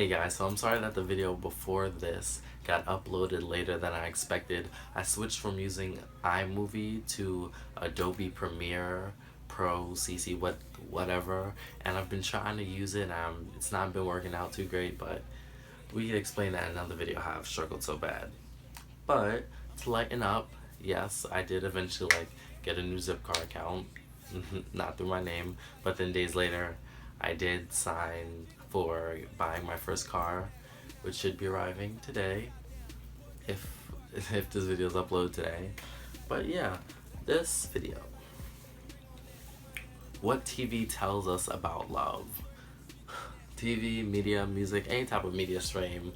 Hey guys, so I'm sorry that the video before this got uploaded later than I expected. I switched from using iMovie to Adobe Premiere Pro CC whatever, and I've been trying to use it. It's not been working out too great, but we can explain that in another video how I've struggled so bad. But to lighten up, yes, I did eventually get a new Zipcar account, not through my name, but then days later I did sign for buying my first car, which should be arriving today if if this video is uploaded today. But yeah, this video. What TV tells us about love? TV, media, music, any type of media stream.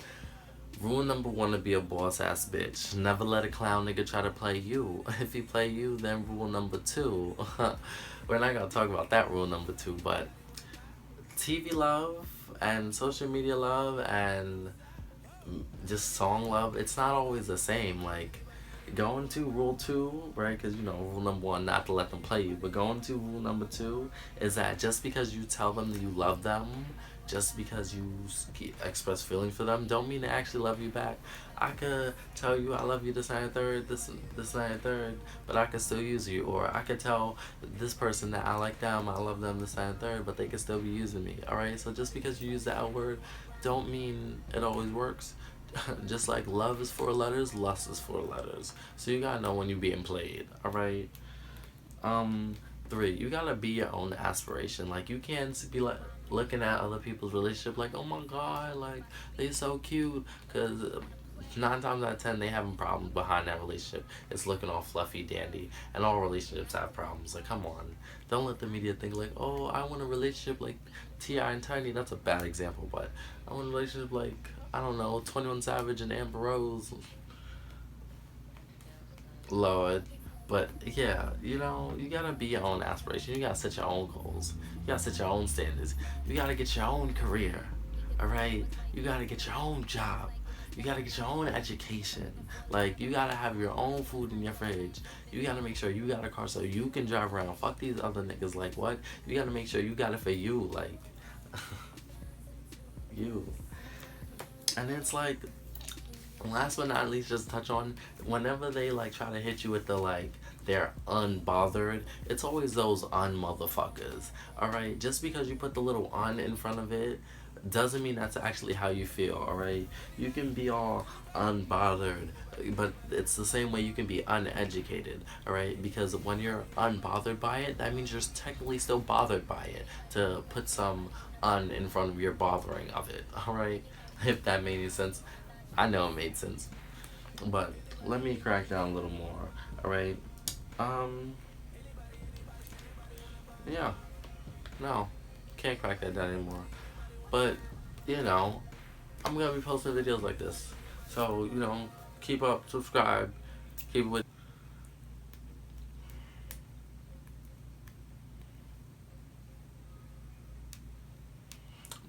Rule number one to be a boss ass bitch. Never let a clown nigga try to play you. If he play you, then rule number two. We're not gonna talk about that rule number two, but TV love and social media love and just song love, it's not always the same. Like, going to rule two, right? Because, rule number one, not to let them play you. But going to rule number two is that just because you tell them that you love them, just because you express feelings for them, don't mean they actually love you back. I could tell you I love you this, that, and third, this, that, and third, but I could still use you. Or I could tell this person that I like them, I love them this, that, and third, but they could still be using me. Alright, so just because you use that word, don't mean it always works. Just like love is 4 letters, lust is 4 letters. So you gotta know when you're being played, alright? 3, you gotta be your own aspiration. Like, you can't be like looking at other people's relationship like, oh my god, like, they so cute, because 9 times out of 10 they having problems behind that relationship. It's looking all fluffy dandy, and all relationships have problems. Like, come on, don't let the media think like, oh, I want a relationship like T.I. and Tiny. That's a bad example, but I want a relationship like, I don't know, 21 Savage and Amber Rose. Lord. But yeah, you gotta be your own aspiration. You gotta set your own goals. You gotta set your own standards. You gotta get your own career. Alright? You gotta get your own job. You gotta get your own education. Like, you gotta have your own food in your fridge. You gotta make sure you got a car so you can drive around. Fuck these other niggas. Like, what? You gotta make sure you got it for you. Like, you. And it's like, last but not least, just touch on, whenever they try to hit you with the they're unbothered, it's always those unmotherfuckers. Alright, just because you put the little un in front of it doesn't mean that's actually how you feel. Alright, you can be all unbothered, but it's the same way you can be uneducated. Alright, because when you're unbothered by it, that means you're technically still bothered by it, to put some un in front of your bothering of it. Alright, if that made any sense. I know it made sense, but let me crack down a little more. Alright, yeah, no, can't crack that down anymore. But I'm gonna be posting videos like this, so keep up, subscribe, keep it with.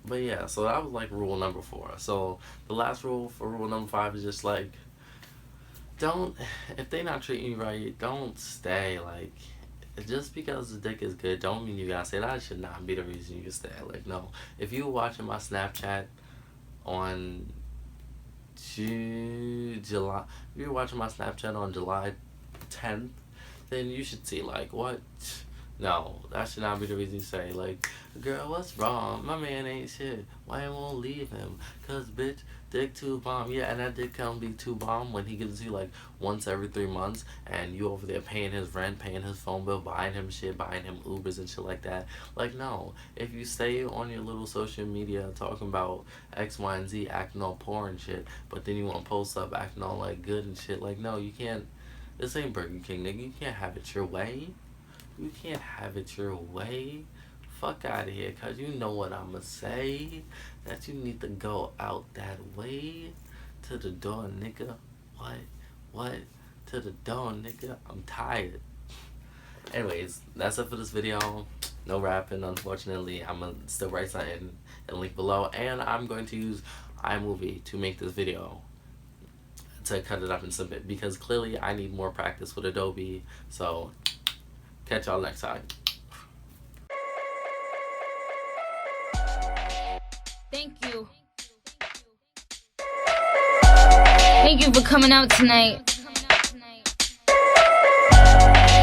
But yeah, so that was rule number 4. So the last rule for rule number 5 is just don't, if they not treating you right, don't stay. Like, just because the dick is good don't mean you gotta say that should not be the reason you stay. Like, no. If you were watching my Snapchat on July, if you were watching my Snapchat on July 10th, then you should see what. No, that should not be the reason you say, girl, what's wrong? My man ain't shit. Why you won't leave him? Cause, bitch, dick too bomb. Yeah, and that dick can be too bomb when he gives you, once every 3 months, and you over there paying his rent, paying his phone bill, buying him shit, buying him Ubers and shit like that. No. If you stay on your little social media talking about X, Y, and Z, acting all poor and shit, but then you want to post up acting all, good and shit, no, you can't. This ain't Burger King, nigga. You can't have it your way. You can't have it your way. Fuck out of here, cause you know what I'ma say. That you need to go out that way. To the door, nigga. What? To the door, nigga. I'm tired. Anyways, that's it for this video. No rapping, unfortunately. I'ma still write something and link below. And I'm going to use iMovie to make this video, to cut it up and submit, because clearly I need more practice with Adobe. So catch y'all next time. Thank you. Thank you for coming out tonight.